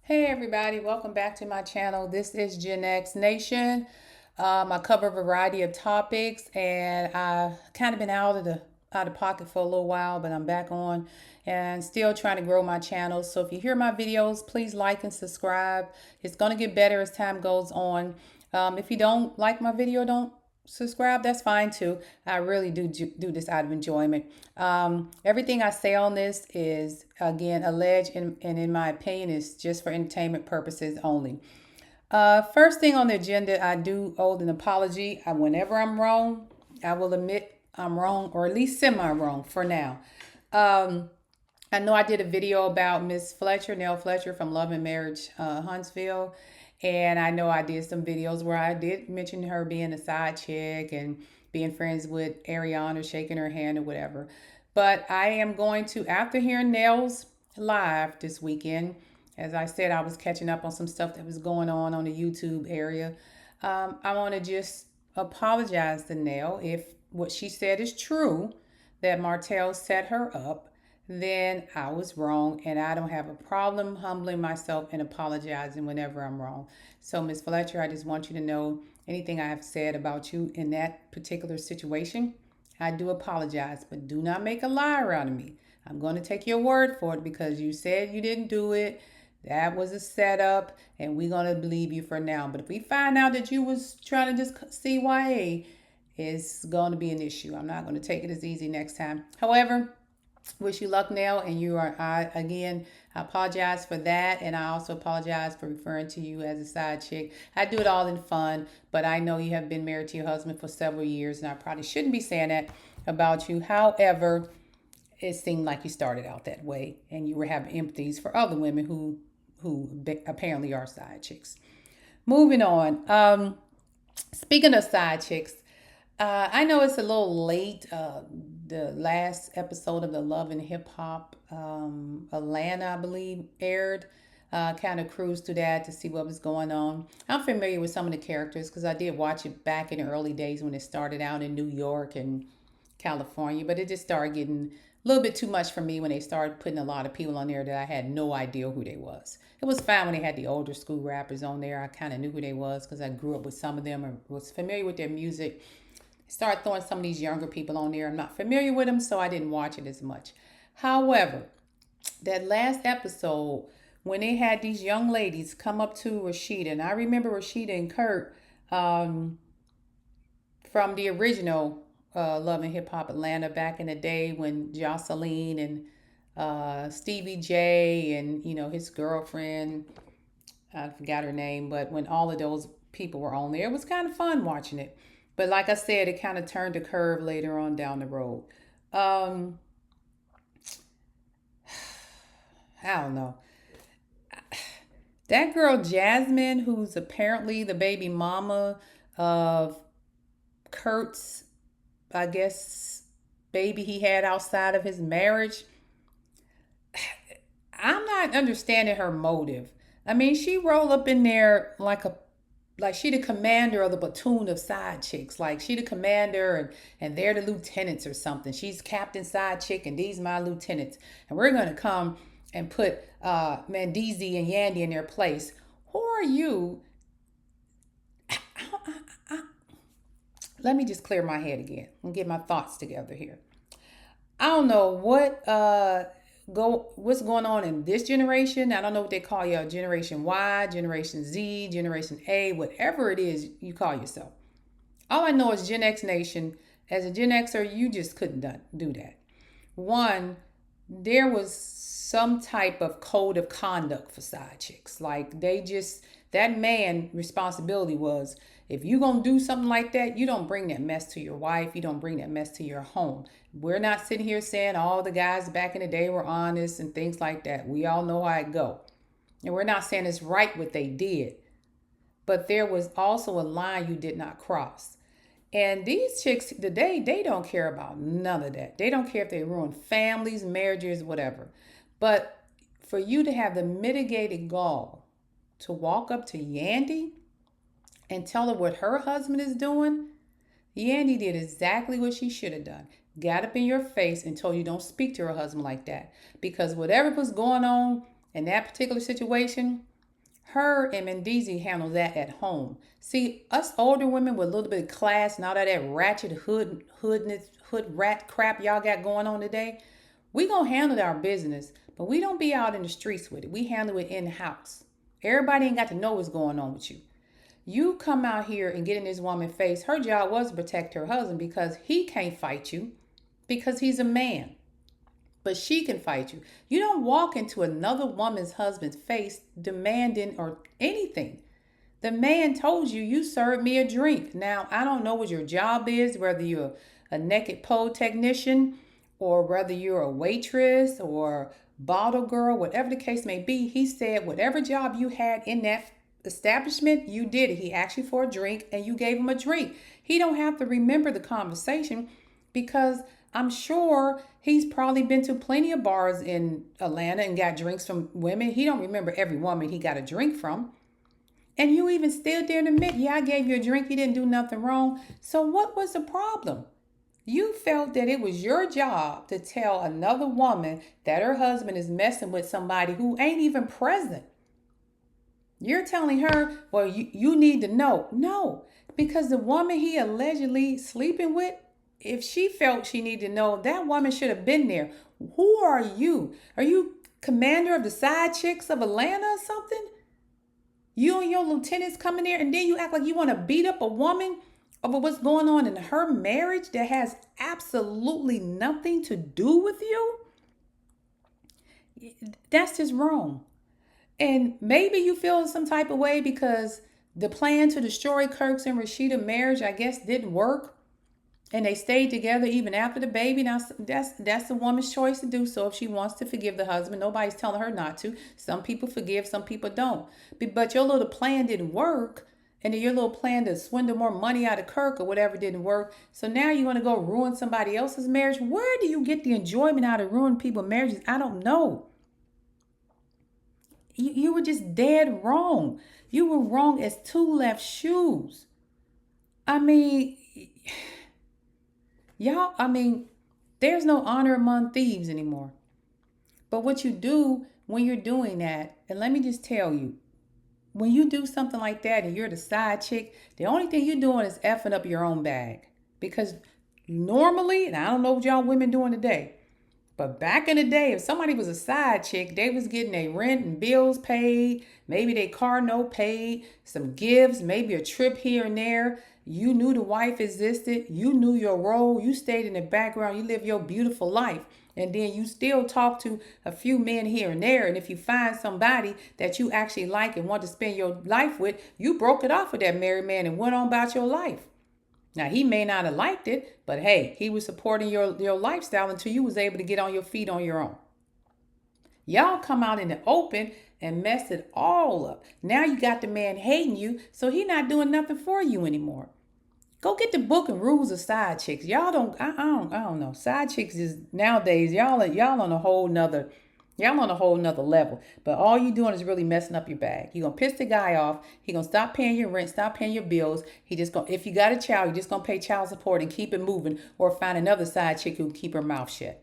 Hey everybody, welcome back to my channel. This is Gen X Nation. I cover a variety of topics, and I've kind of been out of pocket for a little while, but I'm back on and still trying to grow my channel. So if you hear my videos, please like and subscribe. It's going to get better as time goes on. If you don't like my video, don't subscribe. That's fine too. I really do this out of enjoyment. Everything I say on this is again alleged and in my opinion is just for entertainment purposes only. First thing on the agenda, I do owe an apology. Whenever I'm wrong, I will admit I'm wrong, or at least semi-wrong for now. Um, I know I did a video about Miss Fletcher, Nell Fletcher from Love and Marriage, Huntsville. And I know I did some videos where I did mention her being a side chick and being friends with Ariana, shaking her hand or whatever. But I am going to, after hearing Nell's live this weekend, as I said, I was catching up on some stuff that was going on the YouTube area. I want to just apologize to Nell if what she said is true, that Martell set her up, then I was wrong, and I don't have a problem humbling myself and apologizing whenever I'm wrong. So, Miss Fletcher, I just want you to know anything I have said about you in that particular situation, I do apologize, but do not make a liar out of me. I'm going to take your word for it because you said you didn't do it. That was a setup, and we're going to believe you for now. But if we find out that you was trying to just CYA, it's going to be an issue. I'm not going to take it as easy next time. However, wish you luck, Nell, and I apologize for that, and I also apologize for referring to you as a side chick. I do it all in fun, but I know you have been married to your husband for several years, and I probably shouldn't be saying that about you. However, it seemed like you started out that way, and you were having empathies for other women who apparently are side chicks. Moving on. Speaking of side chicks, I know it's a little late. The last episode of the Love and Hip Hop Atlanta, I believe, aired. Kind of cruised through that to see what was going on. I'm familiar with some of the characters because I did watch it back in the early days when it started out in New York and California, but it just started getting a little bit too much for me when they started putting a lot of people on there that I had no idea who they was. It was fine when they had the older school rappers on there. I kind of knew who they was because I grew up with some of them or was familiar with their music. Start throwing some of these younger people on there. I'm not familiar with them, so I didn't watch it as much. However, that last episode, when they had these young ladies come up to Rashida, and I remember Rashida and Kurt from the original Love and Hip Hop Atlanta back in the day when Jocelyn and Stevie J and his girlfriend, I forgot her name, but when all of those people were on there, it was kind of fun watching it. But like I said, it kind of turned a curve later on down the road. Um, I don't know. That girl Jasmine, who's apparently the baby mama of Kurt's, I guess, baby he had outside of his marriage, I'm not understanding her motive. I mean, she rolled up in there like she the commander of the platoon of side chicks. Like she the commander and they're the lieutenants or something. She's captain side chick and these my lieutenants. And we're gonna come and put Mandeezy and Yandy in their place. Who are you? Let me just clear my head again and get my thoughts together here. I don't know what's going on in this generation. I don't know what they call you, Generation Y, Generation Z, Generation A, whatever it is you call yourself. All I know is Gen X Nation. As a Gen Xer, you just couldn't do that. One, there was some type of code of conduct for side chicks. Like that man responsibility was, if you gonna do something like that, you don't bring that mess to your wife. You don't bring that mess to your home. We're not sitting here saying all the guys back in the day were honest and things like that. We all know how it go. And we're not saying it's right what they did. But there was also a line you did not cross. And these chicks today, they don't care about none of that. They don't care if they ruin families, marriages, whatever. But for you to have the mitigated gall to walk up to Yandy and tell her what her husband is doing, Yandy did exactly what she should have done. Got up in your face and told you don't speak to her husband like that. Because whatever was going on in that particular situation, Her and Mendeezy handle that at home. See, us older women with a little bit of class and all that ratchet hood rat crap y'all got going on today, we gonna handle our business, but we don't be out in the streets with it. We handle it in house. Everybody ain't got to know what's going on with you. You come out here and get in this woman's face. Her job was to protect her husband because he can't fight you because he's a man. But she can fight you. You don't walk into another woman's husband's face demanding or anything. The man told you, you served me a drink. Now, I don't know what your job is, whether you're a naked pole technician or whether you're a waitress or bottle girl, whatever the case may be. He said whatever job you had in that establishment, you did it. He asked you for a drink and you gave him a drink. He don't have to remember the conversation because I'm sure he's probably been to plenty of bars in Atlanta and got drinks from women. He don't remember every woman he got a drink from. And you even still dare to admit, yeah, I gave you a drink. You didn't do nothing wrong. So what was the problem? You felt that it was your job to tell another woman that her husband is messing with somebody who ain't even present. You're telling her, well, you need to know. No, because the woman he allegedly sleeping with, if she felt she needed to know, that woman should have been there. Who are you? Are you commander of the side chicks of Atlanta or something? You and your lieutenants coming there and then you act like you want to beat up a woman over what's going on in her marriage that has absolutely nothing to do with you? That's just wrong. And maybe you feel some type of way because the plan to destroy Kirk's and Rashida marriage, I guess, didn't work. And they stayed together even after the baby. Now, that's the woman's choice to do so if she wants to forgive the husband. Nobody's telling her not to. Some people forgive, some people don't. But your little plan didn't work. And then your little plan to swindle more money out of Kirk or whatever didn't work. So now you want to go ruin somebody else's marriage? Where do you get the enjoyment out of ruining people's marriages? I don't know. You were just dead wrong. You were wrong as two left shoes. I mean, there's no honor among thieves anymore. But what you do when you're doing that, and let me just tell you, when you do something like that and you're the side chick, the only thing you're doing is effing up your own bag. Because normally, and I don't know what y'all women doing today, but back in the day, if somebody was a side chick, they was getting their rent and bills paid, maybe their car note paid, some gifts, maybe a trip here and there. You knew the wife existed. You knew your role. You stayed in the background. You lived your beautiful life. And then you still talk to a few men here and there. And if you find somebody that you actually like and want to spend your life with, you broke it off with that married man and went on about your life. Now, he may not have liked it, but hey, he was supporting your lifestyle until you was able to get on your feet on your own. Y'all come out in the open and mess it all up. Now you got the man hating you, so he not doing nothing for you anymore. Go get the book and rules of side chicks. Y'all don't, I don't know. Side chicks is nowadays, y'all on a whole nother level. But all you doing is really messing up your bag. You're going to piss the guy off. He going to stop paying your rent, stop paying your bills. He just going to, if you got a child, you're just going to pay child support and keep it moving or find another side chick who can keep her mouth shut.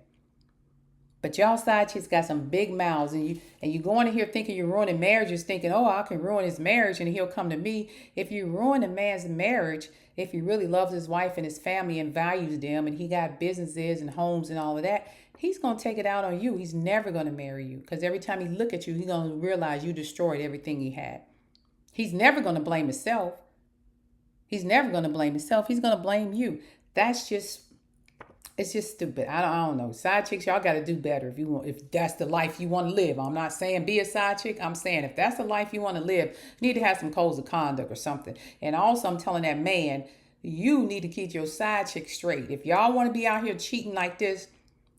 But y'all side chicks got some big mouths and you going in here thinking you're ruining marriages, thinking, oh, I can ruin his marriage and he'll come to me. If you ruin a man's marriage, if he really loves his wife and his family and values them and he got businesses and homes and all of that, he's going to take it out on you. He's never going to marry you because every time he look at you, he's going to realize you destroyed everything he had. He's never going to blame himself. He's never going to blame himself. He's going to blame you. It's just stupid. I don't know. Side chicks, y'all got to do better if that's the life you want to live. I'm not saying be a side chick. I'm saying if that's the life you want to live, you need to have some codes of conduct or something. And also I'm telling that man, you need to keep your side chick straight. If y'all want to be out here cheating like this,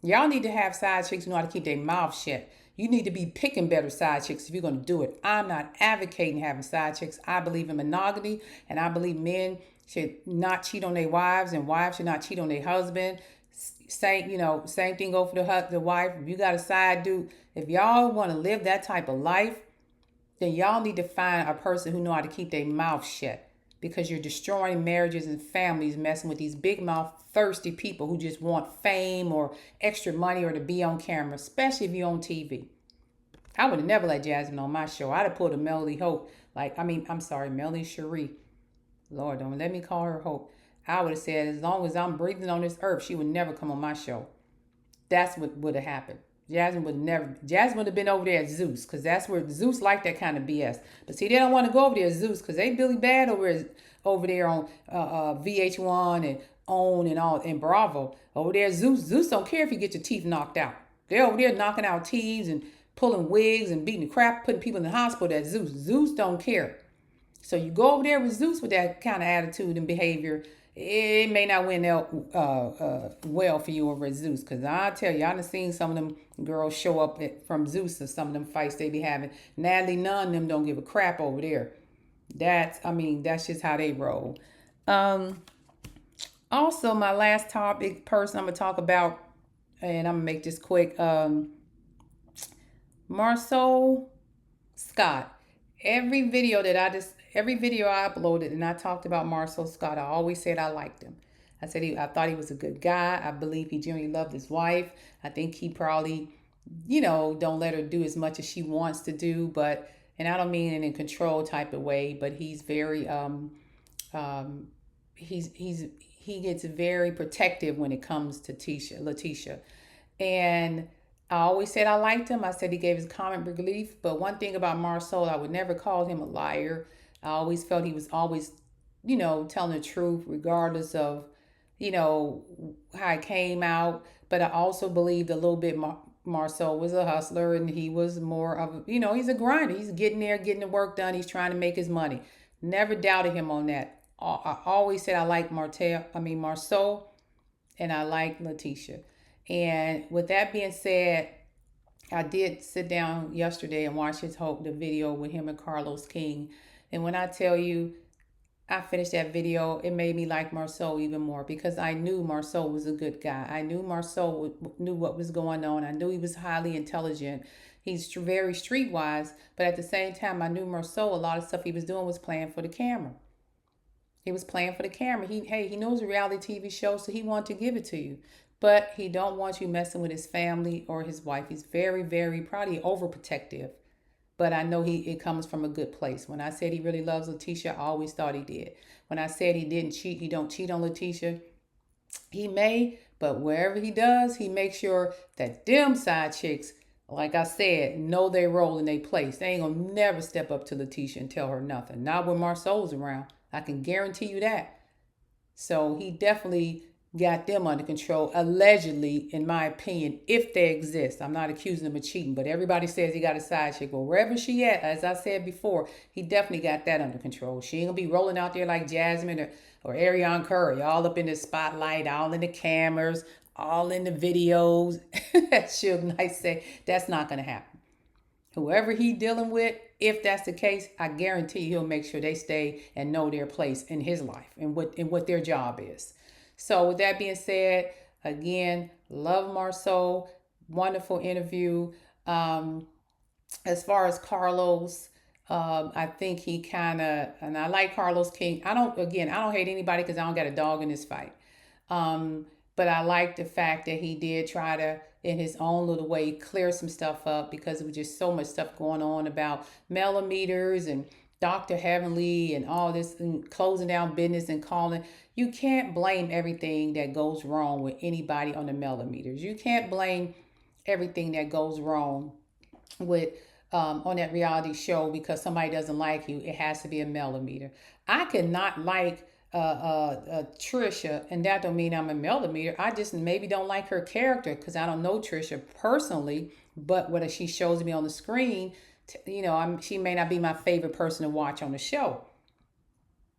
y'all need to have side chicks who know how to keep their mouth shut. You need to be picking better side chicks if you're going to do it. I'm not advocating having side chicks. I believe in monogamy, and I believe men should not cheat on their wives, and wives should not cheat on their husband. Same thing go for the wife. If you got a side dude, if y'all want to live that type of life, then y'all need to find a person who know how to keep their mouth shut, because you're destroying marriages and families, messing with these big mouth thirsty people who just want fame or extra money or to be on camera, especially if you're on TV. I would have never let Jasmine on my show. I'd have pulled a Melody Hope. I'm sorry, Melody Cherie. Lord, don't let me call her Hope. I would have said, as long as I'm breathing on this earth, she would never come on my show. That's what would have happened. Jasmine would have been over there at Zeus, because that's where Zeus liked that kind of BS. But see, they don't want to go over there at Zeus because they Billy Bad over there on VH1 and OWN and all and Bravo. Over there, Zeus don't care if you get your teeth knocked out. They're over there knocking out teeth and pulling wigs and beating the crap, putting people in the hospital at Zeus. Zeus don't care. So you go over there with Zeus with that kind of attitude and behavior, it may not win out well for you over at Zeus. Because I tell you, I done seen some of them girls show up from Zeus or some of them fights they be having. Natalie, none of them don't give a crap over there. That's just how they roll. Also, my last topic person I'm going to talk about, and I'm going to make this quick, Marceau Scott. Every video I uploaded and I talked about Marceau Scott, I always said I liked him. I thought he was a good guy. I believe he genuinely loved his wife. I think he probably, don't let her do as much as she wants to do, and I don't mean in a control type of way, but he's very, he gets very protective when it comes to Letitia. And I always said I liked him. I said he gave his comic relief. But one thing about Marceau, I would never call him a liar. I always felt he was always, telling the truth, regardless of, how it came out. But I also believed a little bit Marceau was a hustler, and he was more of, he's a grinder. He's getting there, getting the work done. He's trying to make his money. Never doubted him on that. I always said I like Marceau, and I like Letitia. And with that being said, I did sit down yesterday and watch the video with him and Carlos King. And when I tell you, I finished that video, it made me like Marceau even more because I knew Marceau was a good guy. I knew Marceau knew what was going on. I knew he was highly intelligent. He's very streetwise, but at the same time, I knew Marceau, a lot of stuff he was doing was playing for the camera. He was playing for the camera. He knows a reality TV show, so he wanted to give it to you. But he don't want you messing with his family or his wife. He's very, very probably overprotective. But I know it comes from a good place. When I said he really loves Letitia, I always thought he did. When I said he didn't cheat, he don't cheat on Letitia. He may, but wherever he does, he makes sure that them side chicks, like I said, know their role and their place. They ain't gonna never step up to Letitia and tell her nothing. Not when Marceau's around. I can guarantee you that. So he definitely got them under control, allegedly, in my opinion, if they exist. I'm not accusing him of cheating, but everybody says he got a side chick. Well, wherever she at, as I said before, he definitely got that under control. She ain't gonna be rolling out there like Jasmine or Ariane Curry, all up in the spotlight, all in the cameras, all in the videos. Suge Knight say that's not gonna happen. Whoever he dealing with, if that's the case, I guarantee he'll make sure they stay and know their place in his life and what their job is. So with that being said, again, love Marceau, wonderful interview. As far as Carlos, I think he and I like Carlos King. I don't hate anybody because I don't got a dog in this fight. But I like the fact that he did try to, in his own little way, clear some stuff up because there was just so much stuff going on about millimeters and Dr. Heavenly and all this and closing down business and calling. You can't blame everything that goes wrong with anybody on the millimeters. You can't blame everything that goes wrong with on that reality show because somebody doesn't like you. It has to be a millimeter. I cannot like Trisha, and that don't mean I'm a millimeter. I just maybe don't like her character because I don't know Trisha personally, but what she shows me on the screen, she may not be my favorite person to watch on the show.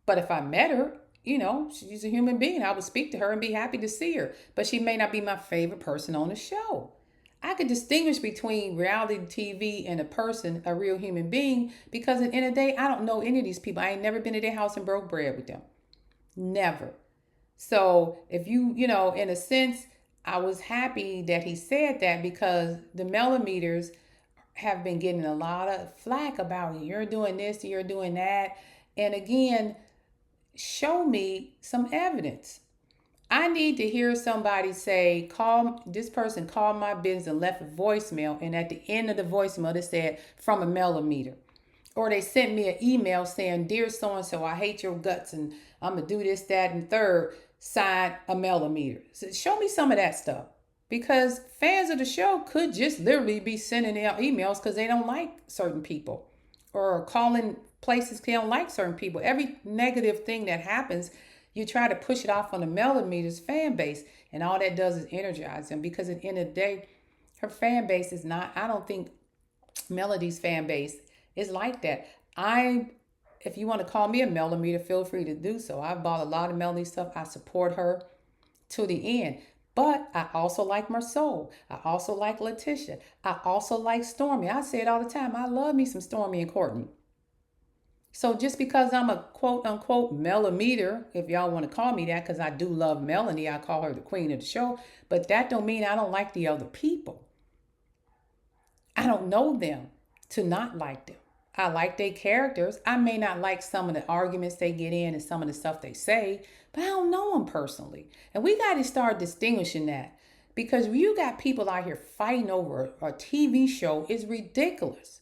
But if I met her, she's a human being. I would speak to her and be happy to see her. But she may not be my favorite person on the show. I could distinguish between reality TV and a person, a real human being, because at the end of the day, I don't know any of these people. I ain't never been to their house and broke bread with them. Never. So if in a sense, I was happy that he said that because the millimeters have been getting a lot of flack about you're doing this, you're doing that. And again, show me some evidence. I need to hear somebody say, call this person, called my business and left a voicemail. And at the end of the voicemail, they said, from a millimeter. Or they sent me an email saying, Dear so and so, I hate your guts and I'm going to do this, that, and third, sign a millimeter. So show me some of that stuff. Because fans of the show could just literally be sending out emails because they don't like certain people or calling places they don't like certain people. Every negative thing that happens, you try to push it off on the millimeters fan base, and all that does is energize them because at the end of the day, her fan base is not, I don't think Melody's fan base is like that. If you want to call me a millimeter, feel free to do so. I've bought a lot of Melody stuff. I support her to the end. But I also like Marceau. I also like Letitia. I also like Stormy. I say it all the time. I love me some Stormy and Courtney. So just because I'm a quote unquote millimeter, if y'all want to call me that, because I do love Melanie, I call her the queen of the show. But that don't mean I don't like the other people. I don't know them to not like them. I like their characters. I may not like some of the arguments they get in and some of the stuff they say, but I don't know them personally. And we got to start distinguishing that because you got people out here fighting over a TV show is ridiculous.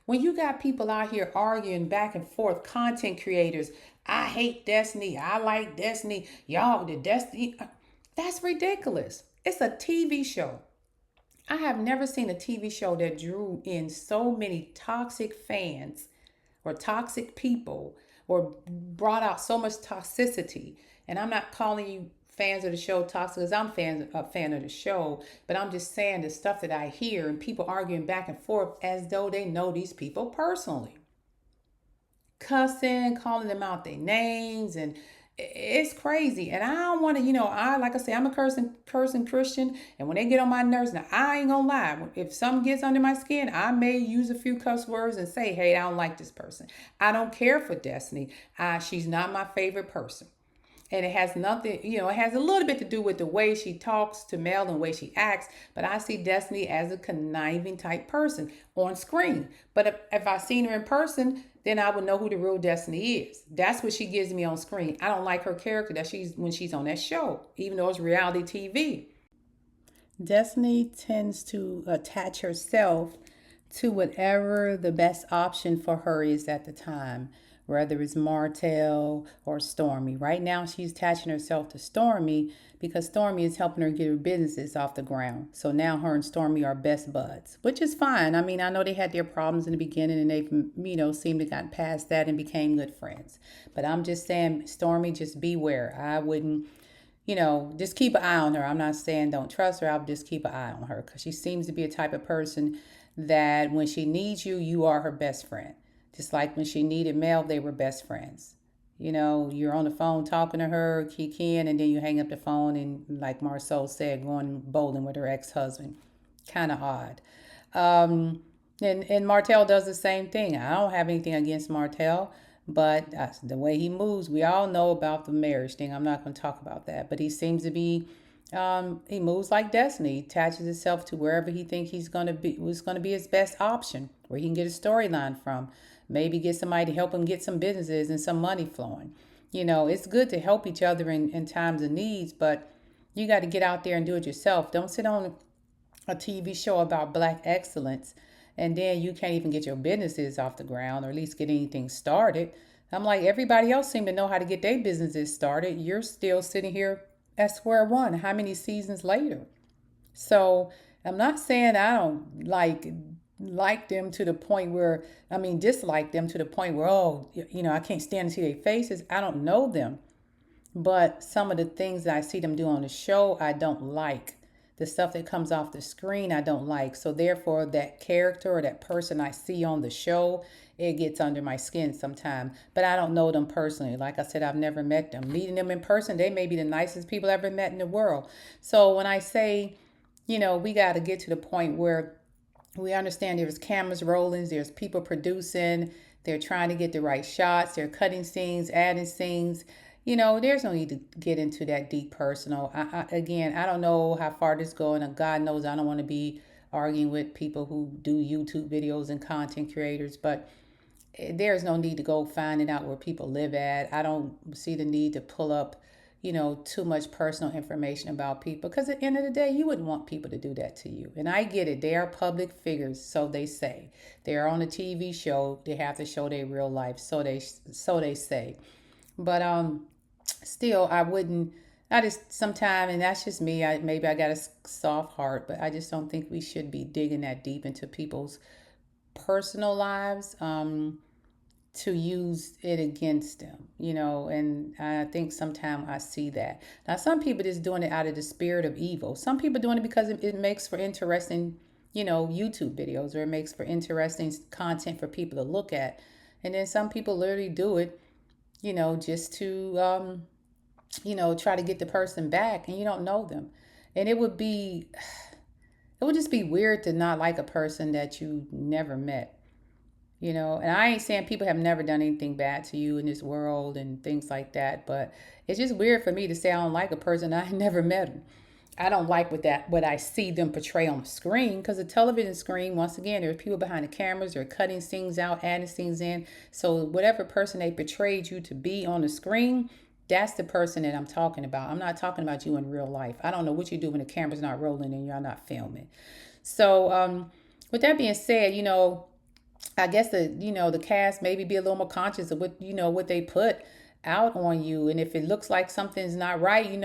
When you got people out here arguing back and forth, content creators, I hate Destiny, I like Destiny, y'all, the Destiny, that's ridiculous. It's a TV show. I have never seen a TV show that drew in so many toxic fans or toxic people or brought out so much toxicity. And I'm not calling you fans of the show toxic because I'm a fan of the show, but I'm just saying the stuff that I hear and people arguing back and forth as though they know these people personally. Cussing, calling them out their names, and it's crazy. And I don't want to, I like I say, I'm a cursing Christian, and when they get on my nerves, now I ain't gonna lie. If something gets under my skin, I may use a few cuss words and say, "Hey, I don't like this person." I don't care for Destiny. She's not my favorite person. And it has nothing, it has a little bit to do with the way she talks to Mel and the way she acts. But I see Destiny as a conniving type person on screen. But if I seen her in person, then I would know who the real Destiny is. That's what she gives me on screen. I don't like her character that when she's on that show, even though it's reality TV. Destiny tends to attach herself to whatever the best option for her is at the time, whether it's Martell or Stormy. Right now, she's attaching herself to Stormy because Stormy is helping her get her businesses off the ground. So now her and Stormy are best buds, which is fine. I mean, I know they had their problems in the beginning and they've, seemed to gotten past that and became good friends. But I'm just saying, Stormy, just beware. I wouldn't, just keep an eye on her. I'm not saying don't trust her. I'll just keep an eye on her because she seems to be a type of person that when she needs you, you are her best friend. Just like when she needed Mel, they were best friends. You're on the phone talking to her, kikiing, and then you hang up the phone and, like Marceau said, going bowling with her ex-husband. Kind of odd. And Martell does the same thing. I don't have anything against Martell, but the way he moves, we all know about the marriage thing. I'm not going to talk about that. But he seems to be, he moves like Destiny. He attaches himself to wherever he thinks was going to be his best option, where he can get a storyline from. Maybe get somebody to help him get some businesses and some money flowing. It's good to help each other in times of needs, but you got to get out there and do it yourself. Don't sit on a TV show about Black excellence and then you can't even get your businesses off the ground or at least get anything started. I'm like, everybody else seem to know how to get their businesses started. You're still sitting here at square one. How many seasons later? So I'm not saying I don't like them to the point where, dislike them to the point where, I can't stand to see their faces. I don't know them. But some of the things that I see them do on the show, I don't like. The stuff that comes off the screen, I don't like. So therefore, that character or that person I see on the show, it gets under my skin sometimes. But I don't know them personally. Like I said, I've never met them. Meeting them in person, they may be the nicest people I've ever met in the world. So when I say, we got to get to the point where we understand there's cameras rolling, there's people producing, they're trying to get the right shots, they're cutting scenes, adding scenes. There's no need to get into that deep personal. Again, I don't know how far this is going, and God knows I don't want to be arguing with people who do YouTube videos and content creators, but there's no need to go finding out where people live at. I don't see the need to pull up, too much personal information about people. Because at the end of the day, you wouldn't want people to do that to you. And I get it. They are public figures, so they say. They are on a TV show. They have to show their real life, so they say. But still, I wouldn't. I just sometimes, and that's just me. Maybe I got a soft heart, but I just don't think we should be digging that deep into people's personal lives. To use it against them. And I think sometimes I see that. Now, some people just doing it out of the spirit of evil. Some people doing it because it makes for interesting, YouTube videos, or it makes for interesting content for people to look at. And then some people literally do it, just to, try to get the person back, and you don't know them. And it would just be weird to not like a person that you never met. And I ain't saying people have never done anything bad to you in this world and things like that, but it's just weird for me to say I don't like a person I never met them. I don't like what I see them portray on the screen, because the television screen, once again, there's people behind the cameras, they're cutting things out, adding things in. So whatever person they portrayed you to be on the screen, that's the person that I'm talking about. I'm not talking about you in real life. I don't know what you do when the camera's not rolling and you're not filming. So with that being said, I guess the cast maybe be a little more conscious of what they put out on you. And if it looks like something's not right,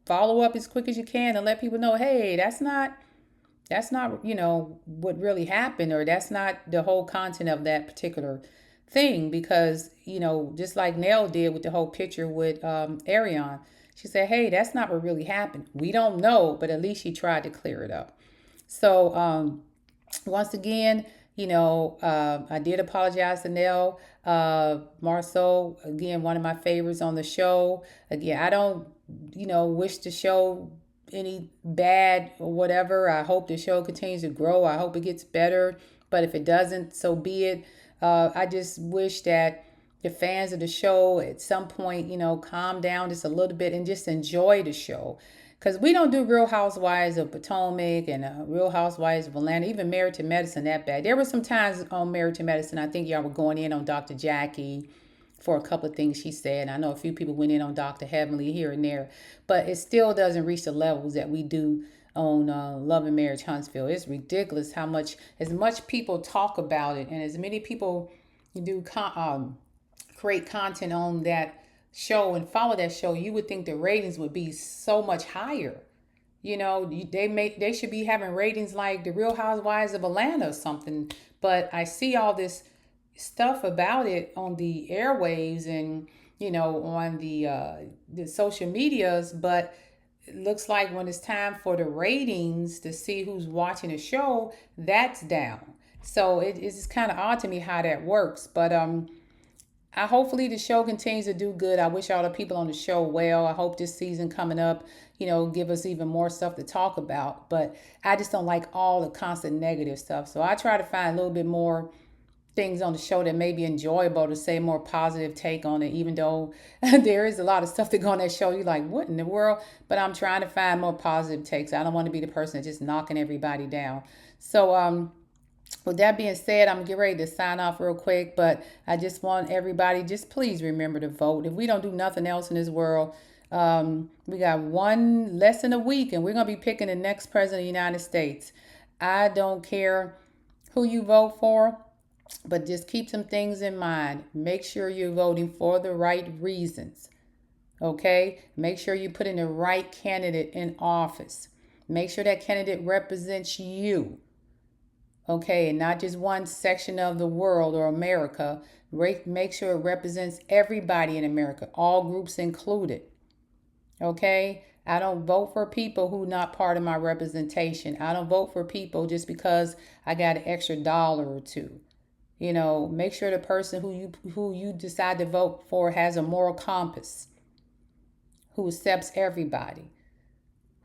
follow up as quick as you can and let people know, hey, that's not what really happened, or that's not the whole content of that particular thing. Because just like Nell did with the whole picture with Arion, she said, hey, that's not what really happened. We don't know, but at least she tried to clear it up. So once again, I did apologize to Nell Marceau, again, one of my favorites on the show. Again, I don't, wish the show any bad or whatever. I hope the show continues to grow. I hope it gets better. But if it doesn't, so be it. I just wish that the fans of the show at some point, calm down just a little bit and just enjoy the show. Because we don't do Real Housewives of Potomac and Real Housewives of Atlanta, even Married to Medicine that bad. There were some times on Married to Medicine, I think y'all were going in on Dr. Jackie for a couple of things she said. I know a few people went in on Dr. Heavenly here and there, but it still doesn't reach the levels that we do on Love and Marriage Huntsville. It's ridiculous as much people talk about it, and as many people do create content on that show and follow that show, you would think the ratings would be so much higher. They should be having ratings like the Real Housewives of Atlanta or something. But I see all this stuff about it on the airwaves and on the social medias, but it looks like when it's time for the ratings to see who's watching the show, that's down. So it's kind of odd to me how that works. But hopefully the show continues to do good. I wish all the people on the show well. I hope this season coming up, give us even more stuff to talk about. But I just don't like all the constant negative stuff. So I try to find a little bit more things on the show that may be enjoyable, to say more positive take on it, even though there is a lot of stuff that go on that show. You're like, what in the world? But I'm trying to find more positive takes. I don't want to be the person that's just knocking everybody down. So with that being said, I'm getting ready to sign off real quick, but I just want everybody, just please remember to vote. If we don't do nothing else in this world, we got one less than a week, and we're going to be picking the next president of the United States. I don't care who you vote for, but just keep some things in mind. Make sure you're voting for the right reasons. Okay? Make sure you put in the right candidate in office. Make sure that candidate represents you. Okay, and not just one section of the world or America. Make sure it represents everybody in America, all groups included. Okay, I don't vote for people who not part of my representation. I don't vote for people just because I got an extra dollar or two. Make sure the person who you decide to vote for has a moral compass, who accepts everybody,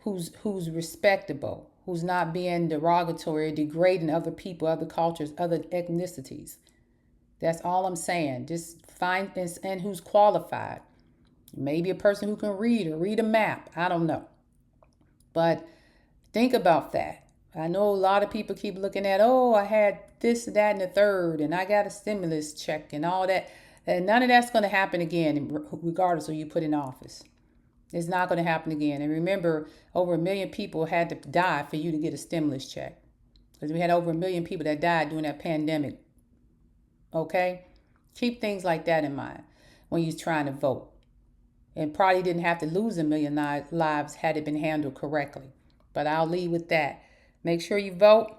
who's respectable, who's not being derogatory, degrading other people, other cultures, other ethnicities. That's all I'm saying. Just find and who's qualified. Maybe a person who can read or read a map. I don't know. But think about that. I know a lot of people keep looking at, I had this, that, and the third, and I got a stimulus check and all that. And none of that's going to happen again, regardless of who you put in office. It's not going to happen again. And remember, over 1 million people had to die for you to get a stimulus check. Because we had over 1 million people that died during that pandemic. Okay? Keep things like that in mind when you're trying to vote. And probably didn't have to lose 1 million lives had it been handled correctly. But I'll leave with that. Make sure you vote.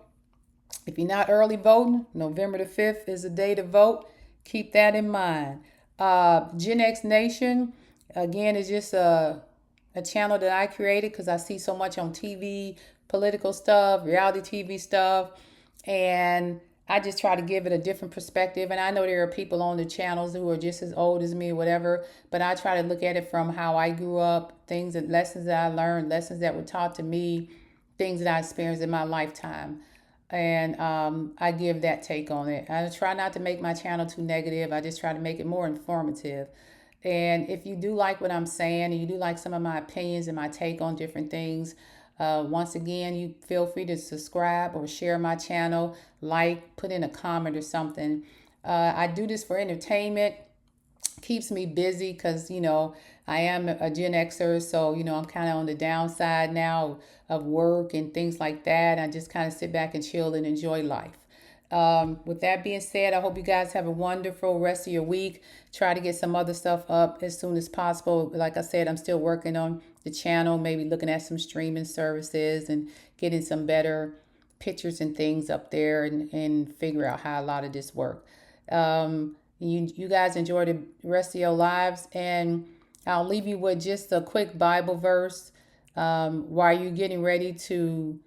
If you're not early voting, November the 5th is the day to vote. Keep that in mind. Gen X Nation, again, is just a channel that I created because I see so much on TV, political stuff, reality TV stuff, and I just try to give it a different perspective. And I know there are people on the channels who are just as old as me or whatever, but I try to look at it from how I grew up, things and lessons that I learned, lessons that were taught to me, things that I experienced in my lifetime. And I give that take on it. I try not to make my channel too negative. I just try to make it more informative. And if you do like what I'm saying and you do like some of my opinions and my take on different things, once again, you feel free to subscribe or share my channel, like, put in a comment or something. I do this for entertainment, keeps me busy because, I am a Gen Xer. So, I'm kind of on the downside now of work and things like that. I just kind of sit back and chill and enjoy life. With that being said, I hope you guys have a wonderful rest of your week. Try to get some other stuff up as soon as possible. Like I said, I'm still working on the channel, maybe looking at some streaming services and getting some better pictures and things up there and figure out how a lot of this work. You guys enjoy the rest of your lives, and I'll leave you with just a quick Bible verse while you're getting ready to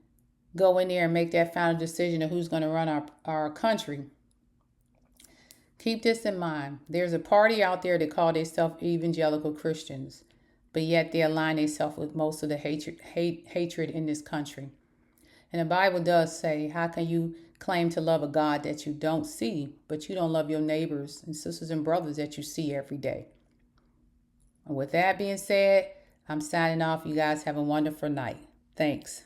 go in there and make that final decision of who's going to run our country. Keep this in mind. There's a party out there that call themselves evangelical Christians, but yet they align themselves with most of the hatred in this country. And the Bible does say, how can you claim to love a God that you don't see, but you don't love your neighbors and sisters and brothers that you see every day? And with that being said, I'm signing off. You guys have a wonderful night. Thanks.